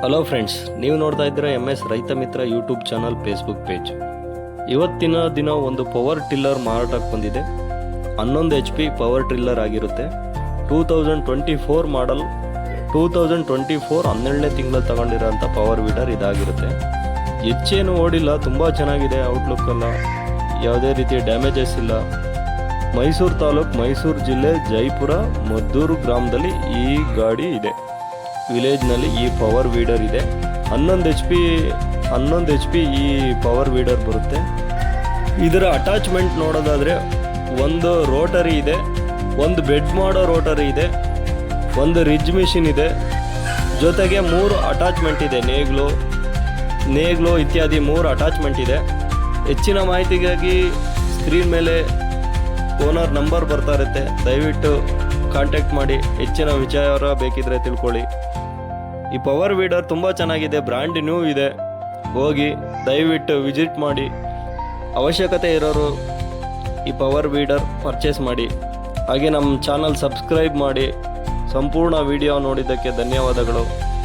Hello friends, ನೀವು ನೋಡ್ತಾ ಇದ್ದೀರಾ MS ರೈತ ಮಿತ್ರ ಯೂಟ್ಯೂಬ್ ಚಾನಲ್ ಫೇಸ್ಬುಕ್ ಪೇಜ್. ಇವತ್ತಿನ ದಿನ ಒಂದು ಪವರ್ ಟಿಲ್ಲರ್ ಮಾರಾಟಕ್ಕೆ ಬಂದಿದೆ. 11 HP ಪವರ್ ಟಿಲ್ಲರ್ ಆಗಿರುತ್ತೆ. 2024 ಮಾಡಲ್, 2024 12ನೇ ತಿಂಗಳಲ್ಲಿ ತಗೊಂಡಿರೋಂಥ ಪವರ್ ವೀಡರ್ ಇದಾಗಿರುತ್ತೆ. ಹೆಚ್ಚೇನು ಓಡಿಲ್ಲ, ತುಂಬ ಚೆನ್ನಾಗಿದೆ. ಔಟ್ಲುಕ್ ಎಲ್ಲ ಯಾವುದೇ ರೀತಿಯ ಡ್ಯಾಮೇಜಸ್ ಇಲ್ಲ. ಮೈಸೂರು ತಾಲೂಕು, ಮೈಸೂರು ಜಿಲ್ಲೆ, ಜೈಪುರ ಮದ್ದೂರು ಗ್ರಾಮದಲ್ಲಿ ಈ ಗಾಡಿ ಇದೆ. ವಿಲೇಜ್ನಲ್ಲಿ ಈ ಪವರ್ ವೀಡರ್ ಇದೆ. 11 HP ಈ ಪವರ್ ವೀಡರ್ ಬರುತ್ತೆ. ಇದರ ಅಟ್ಯಾಚ್ಮೆಂಟ್ ನೋಡೋದಾದರೆ ಒಂದು ರೋಟರಿ ಇದೆ, ಒಂದು ಬೆಡ್ ಮಾಡೋ ರೋಟರಿ ಇದೆ, ಒಂದು ರಿಜ್ ಮಿಷಿನ್ ಇದೆ, ಜೊತೆಗೆ 3 ಅಟ್ಯಾಚ್ಮೆಂಟ್ ಇದೆ. ನೇಗ್ಲು ಇತ್ಯಾದಿ 3 ಅಟ್ಯಾಚ್ಮೆಂಟ್ ಇದೆ. ಹೆಚ್ಚಿನ ಮಾಹಿತಿಗಾಗಿ ಸ್ಕ್ರೀನ್ ಮೇಲೆ ಓನರ್ ನಂಬರ್ ಬರ್ತಾ ಇರುತ್ತೆ, ದಯವಿಟ್ಟು ಕಾಂಟ್ಯಾಕ್ಟ್ ಮಾಡಿ. ಹೆಚ್ಚಿನ ವಿಚಾರ ಬೇಕಿದ್ರೆ ತಿಳ್ಕೊಳ್ಳಿ. ಈ ಪವರ್ ವೀಡರ್ ತುಂಬ ಚೆನ್ನಾಗಿದೆ, ಬ್ರ್ಯಾಂಡ್ ನ್ಯೂ ಇದೆ. ಹೋಗಿ ದಯವಿಟ್ಟು ವಿಸಿಟ್ ಮಾಡಿ. ಅವಶ್ಯಕತೆ ಇರೋರು ಈ ಪವರ್ ವೀಡರ್ ಪರ್ಚೇಸ್ ಮಾಡಿ. ಹಾಗೆ ನಮ್ಮ ಚಾನಲ್ ಸಬ್ಸ್ಕ್ರೈಬ್ ಮಾಡಿ. ಸಂಪೂರ್ಣ ವಿಡಿಯೋ ನೋಡಿದ್ದಕ್ಕೆ ಧನ್ಯವಾದಗಳು.